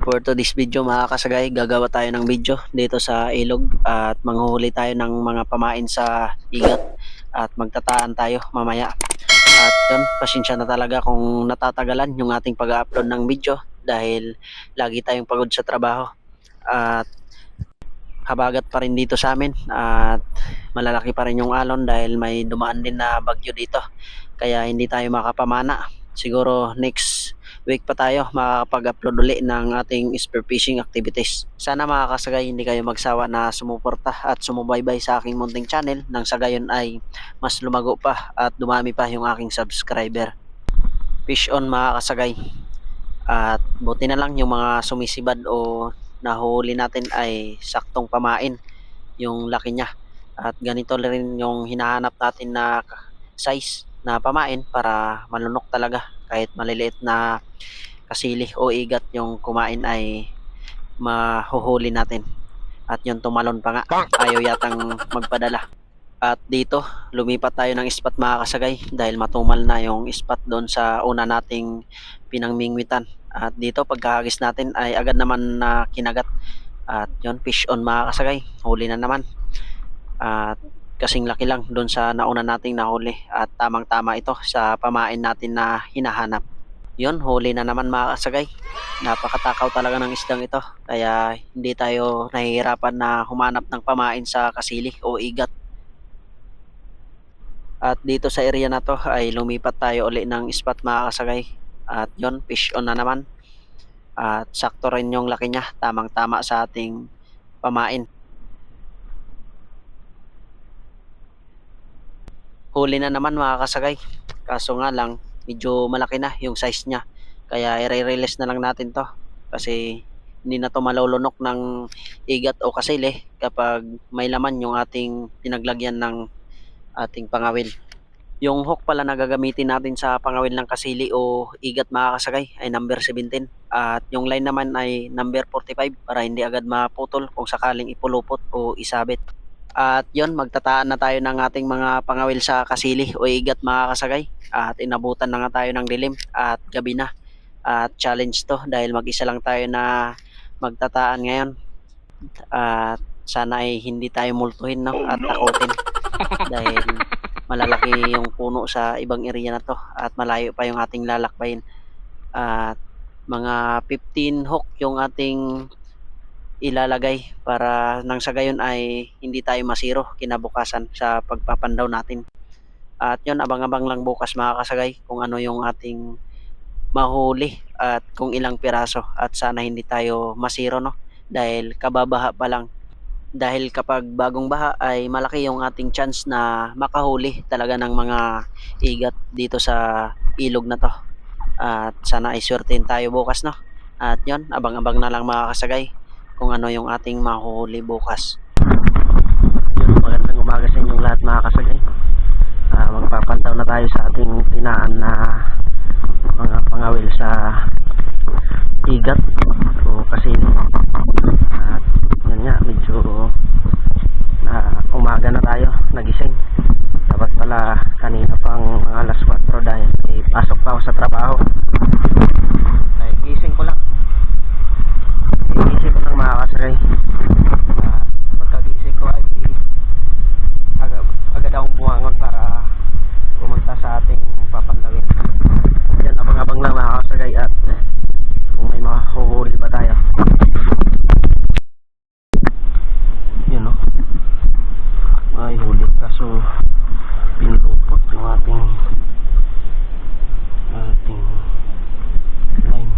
For today's video mga kasagay, gagawa tayo ng video dito sa ilog at manghuhuli tayo ng mga pamain sa igat at magtataan tayo mamaya. At yun, pasensya na talaga kung natatagalan yung ating pag-upload ng video dahil lagi tayong pagod sa trabaho at habagat pa rin dito sa amin at malalaki pa rin yung alon dahil may dumaan din na bagyo dito, kaya hindi tayo makapamana. Siguro next week pa tayo makakapag-upload uli ng ating spearfishing activities. Sana mga kasagay hindi kayo magsawa na sumuporta at sumubaybay sa aking munting channel nang sa gayon ay mas lumago pa at dumami pa yung aking subscriber. Fish on mga kasagay. At buti na lang yung mga sumisibad o nahuli natin ay saktong pamain yung laki niya. At ganito rin yung hinahanap natin na size na pamain para malunok talaga kahit maliliit na kasili o igat yung kumain ay mahuhuli natin. At yung tumalon pa nga, ayaw yatang magpadala. At dito lumipat tayo ng spot mga kasagay dahil matumal na yung spot doon sa una nating pinangmingwitan. At dito pagkahagis natin ay agad naman na kinagat. At yun, fish on mga kasagay, huli na naman. At kasing laki lang doon sa nauna nating nahuli at tamang tama ito sa pamain natin na hinahanap. Yun, huli na naman mga kasagay. Napakatakaw talaga ng isdang ito, kaya hindi tayo nahihirapan na humanap ng pamain sa kasili o igat. At dito sa area na to ay lumipat tayo uli ng spot mga kasagay. At yun, fish on na naman. At sakto rin yung laki niya, tamang tama sa ating pamain. Huli na naman mga kasagay, kaso nga lang medyo malaki na yung size niya, kaya i-release na lang natin to kasi hindi na to malulunok ng igat o kasili kapag may laman yung ating pinaglagyan ng ating pangawil. Yung hook pala na gagamitin natin sa pangawil ng kasili o igat mga kasagay ay number 17 at yung line naman ay number 45 para hindi agad maputol kung sakaling ipulupot o isabit. At yun, magtataan na tayo ng ating mga pangawil sa kasili o igat mga kasagay. At inabutan na nga tayo ng dilim at gabi na. At challenge to dahil mag-isa lang tayo na magtataan ngayon. At sana ay hindi tayo multuhin no? At takutin dahil malalaki yung puno sa ibang area na to at malayo pa yung ating lalakbayin. At mga 15 hook yung ating ilalagay para nang sa gayon ay hindi tayo masiro kinabukasan sa pagpapandaw natin. At yun, abang-abang lang bukas mga kasagay kung ano yung ating mahuli at kung ilang piraso at sana hindi tayo masiro no dahil kababaha pa lang. Dahil kapag bagong baha ay malaki yung ating chance na makahuli talaga ng mga igat dito sa ilog na to. At sana ay swertein tayo bukas no. At yun, abang-abang na lang mga kasagay kung ano yung ating mahuhuli bukas. Yun, magandang umaga sa inyong lahat mga kasagay. Magpapantaw na tayo sa ating tinaan na mga pangawil sa igat o kasili. At yun nga, medyo umaga na tayo nagising. Dapat pala kanina pang mga alas 4 dahil may pasok pa ako sa trabaho. Ay, gising ko lang. Iisip ko lang mga kasagay. Pagkagising ko ay agad akong bumangon para pumunta sa ating papandawin. Yan, abang-abang lang mga kasagay at kung may mga huhuli ba tayo. Yun o, may huli kaso pinulupot yung ating line.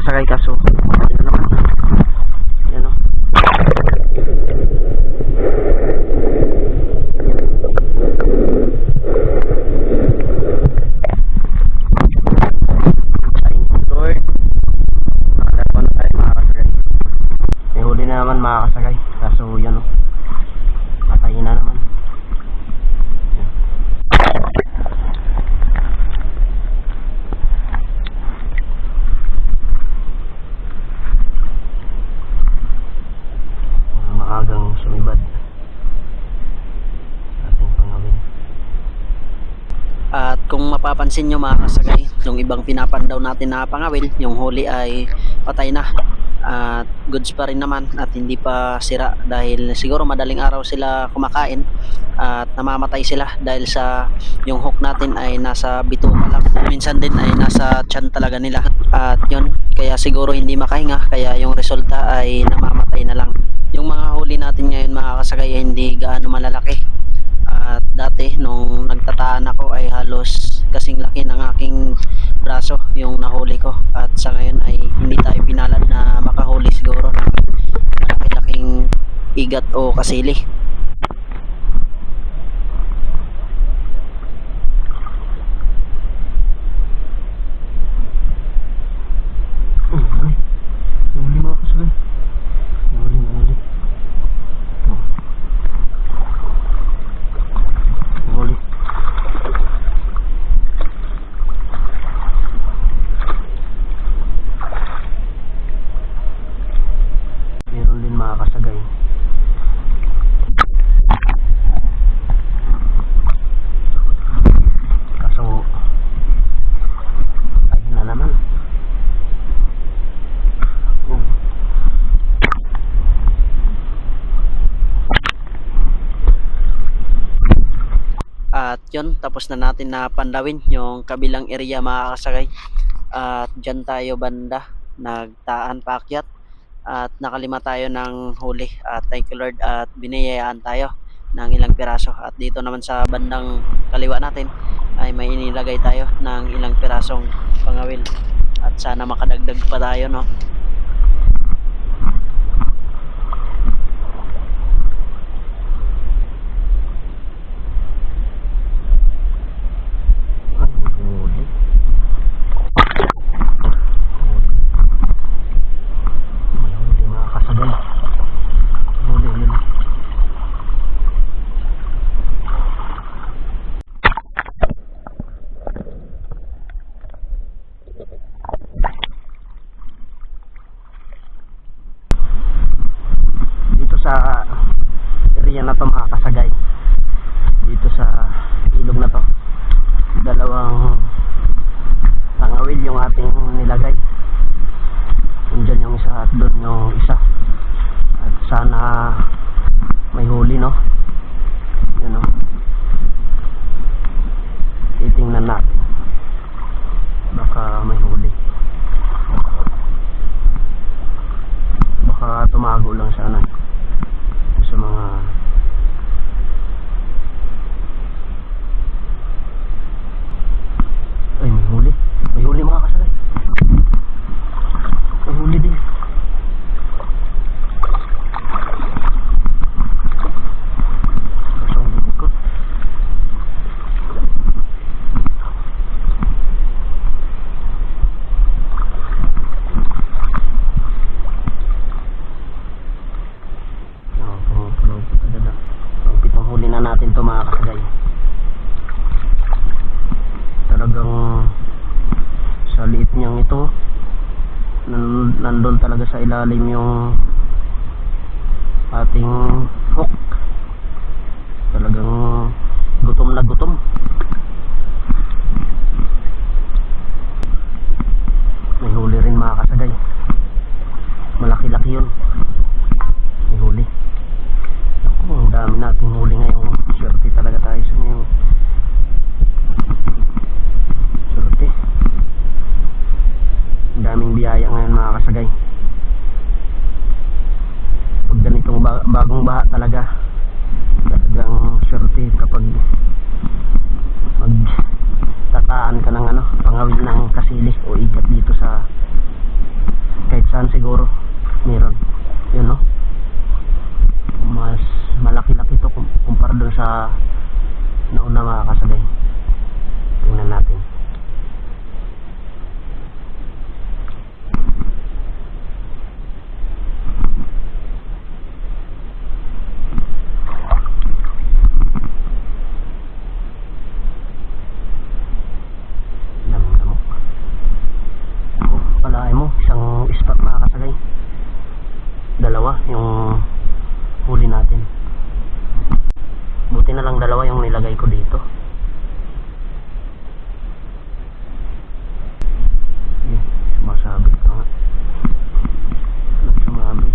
kasagay, kaso ayun na naman. Yan o. Lord, nakalaban tayo mga kasagay. May huli na naman mga kasagay, kaso yan o, patayin na naman. Maagang sumibad ating pangawin. At kung mapapansin nyo mga kasagay, yung ibang pinapandaw natin na pangawil, yung huli ay patay na at goods pa rin naman at hindi pa sira dahil siguro madaling araw sila kumakain at namamatay sila dahil sa yung hook natin ay nasa bituka lang, minsan din ay nasa tiyan talaga nila at yun, kaya siguro hindi makahinga, kaya yung resulta ay namamatay na lang. Yung mga huli natin ngayon mga kasagay hindi gaano malalaki at dati nung nagtataan ako ay halos kasing laki ng aking braso yung nahuli ko at sa ngayon ay hindi tayo pinalad na makahuli siguro ng malaki-laking igat o kasili. Huli mga kasagay. Huli. Huli. Meron din mga kasagay. Kaso ayun na naman. At yun, tapos na natin na pandawin yung kabilang area mga kasagay. At dyan tayo banda nagtaan paakyat at nakalima tayo ng huli at thank you Lord at biniyayaan tayo ng ilang piraso. At dito naman sa bandang kaliwa natin ay may inilagay tayo ng ilang pirasong pangawil at sana makadagdag pa tayo no. Sa area na to mga kasagay, dito sa ilog na to, dalawang pangawil yung ating nilagay. Andyan yung isa at doon yung isa at sana may huli no. Yun no, titingnan natin, baka may huli, baka tumago lang sana sa mga ay may huli mga kasagay, may huli din. Ang likot. Ang pitong huli na natin to mga kasagay. Talagang sa liit niyang ito nandun talaga sa ilalim yung ating hook. Talagang gutom na gutom. May huli rin mga kasagay, malaki-laki yun, may huli. Ang dami nating huli ngayon. Swerte talaga tayo sa ngayon. Swerte. Ang daming biyaya ngayon mga kasagay. Pag ganitong bagong baha talaga, para doon sa nauna mga kasagay. Tingnan natin. Palaay mo, isang spot mga kasagay. Dalawa yung huli natin. Buti na lang dalawa yung nilagay ko dito. Sumasabit ka nga. Sumabit.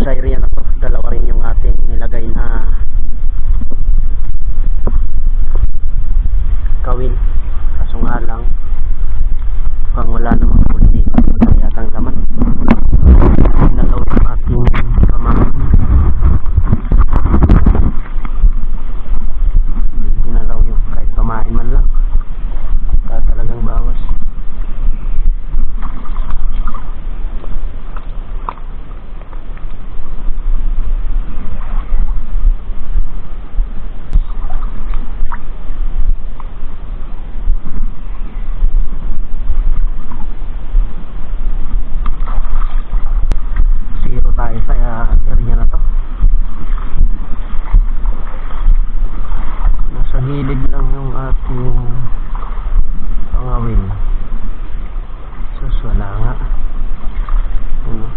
Sa area na to, dalawa rin yung ating nilagay na kawil. Kaso nga lang pang wala namang huli dito, wala yatang laman. Nalaw yung ating pamain. Ginalaw yung kahit pamain man lang, talagang bawas. Tayo sa area na to. Nasa gilid lang yung ating pangawil. Sus, wala nga. Ano?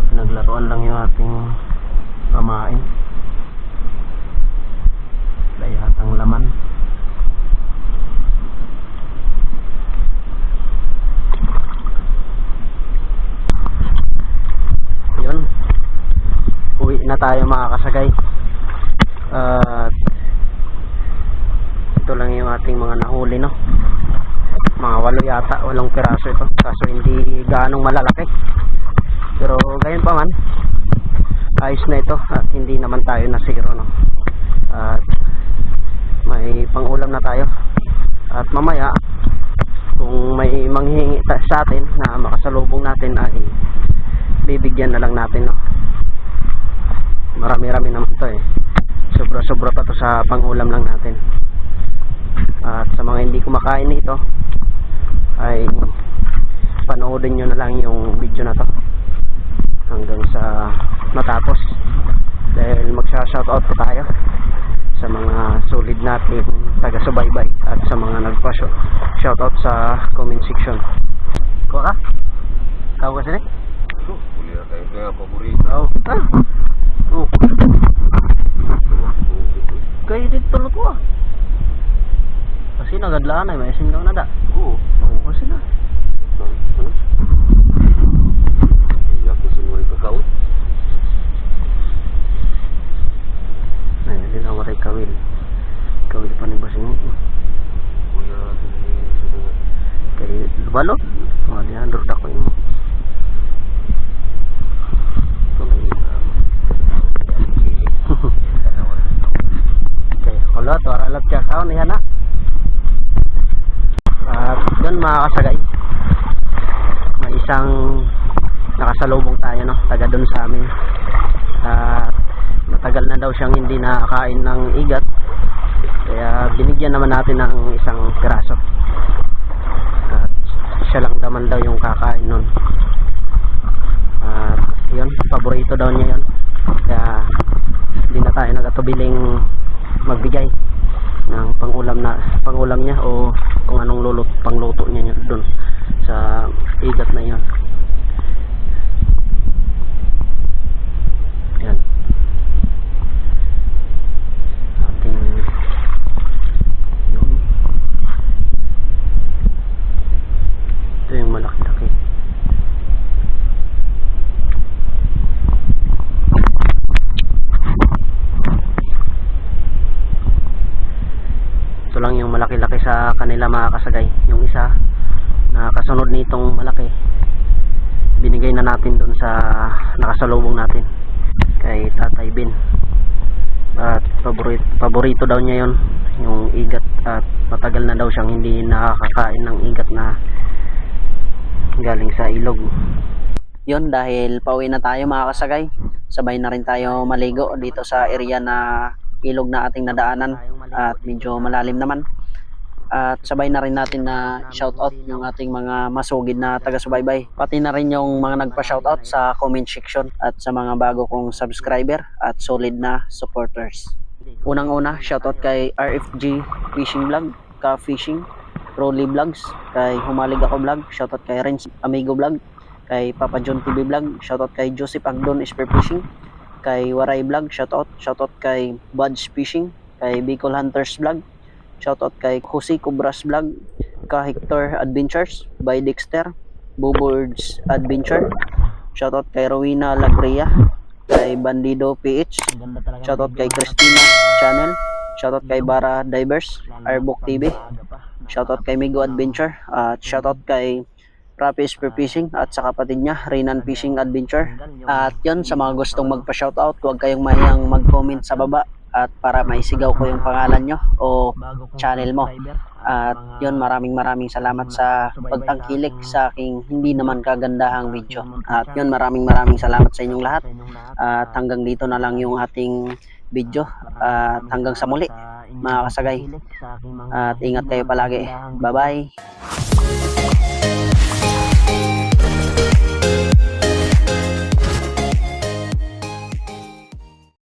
Pinaglaruan lang yung ating pamain. Layatang laman. Uwi na tayo mga kasagay. Ito lang yung ating mga nahuli, no? Mga 8 yata, 8 piraso ito. Kaso hindi gaanong malalaki. Pero gayon pa man, ayos na ito at hindi naman tayo na zero, no? At may pangulam na tayo. At mamaya kung may manghihingi sa atin na makasalubong natin ay bibigyan na lang natin, no? Marami-rami naman ito eh. Sobra-sobra pa to sa pangulam lang natin. At sa mga hindi kumakain nito ay panoodin nyo na lang yung video na to hanggang sa matapos, dahil magsha-shoutout po tayo sa mga solid natin taga-subaybay at sa mga nagpa-shoutout sa comment section. Kuha ka? Tawag ka sila? Kuliah kayo kaya paborito. Oh. Oh. Kayo din tulog ko ah. Kasi nagadlaan ay maisim daw na da. Oo. Oo kasi na. Iyak ko sinuri kakao. Ay, hindi na matay kawil. Kawil pa ni basing. Kuya, Kay lubalo. Mga diyan durdak ko yung. Okay, kulot, waralap siya kaon niya na. At yun mga kasagay, may isang nakasalubong tayo, no, taga dun sa amin. Matagal na daw siyang hindi nakakain ng igat, kaya binigyan naman natin ng isang piraso. At siya lang naman daw yung kakain nun. At yun, paborito daw niya yun, kaya hindi na tayo nagatubiling magbigay ng pangulam niya o kung anong pangluto niya doon sa igat na yun. Yan ating yun. Ito yung malaki-laki. Ito lang yung malaki-laki sa kanila. nila mga kasagay. Yung isa na kasunod nitong malaki, binigay na natin dun sa nakasalubong natin kay Tatay Bin. At paborito daw niya yon, yung igat, at matagal na daw siyang hindi nakakain ng igat na galing sa ilog. Yon, dahil pauwi na tayo mga kasagay, sabay na rin tayo maligo dito sa area na ilog na ating nadaanan at medyo malalim naman. At sabay na rin natin na shoutout yung ating mga masugid na taga-subaybay, pati na rin yung mga nagpa-shoutout sa comment section at sa mga bago kong subscriber at solid na supporters. Unang-una, shoutout kay RFG Fishing Vlog, Ka Fishing, Rolly Vlogs, kay Humalig Ako Vlog, shoutout kay Renz Amigo Vlog, kay Papa John TV Vlog, shoutout kay Joseph Agdon Spear Fishing, kay Waray Vlog, shoutout kay Buds Fishing, kay Bicol Hunters Vlog, shoutout kay Jose Cobras Vlog, ka Hector Adventures by Dexter, Boobirds Adventure, shoutout kay Rowena Lagria, kay Bandido PH, shoutout kay Christina Channel, shoutout kay Bara Divers, Airbook TV, shoutout kay Migo Adventure, at shoutout kay Rapi Spear Fishing at sa kapatid niya Renan Fishing Adventure. At yon, sa mga gustong magpa-shoutout, huwag kayong mahiyang mag-comment sa baba at para maisigaw ko yung pangalan nyo o channel mo. At yun, maraming salamat sa pagtangkilik sa aking hindi naman kagandahang video. At yun, maraming salamat sa inyong lahat. At hanggang dito na lang yung ating video. At hanggang sa muli mga kasagay. At ingat kayo palagi. Bye bye.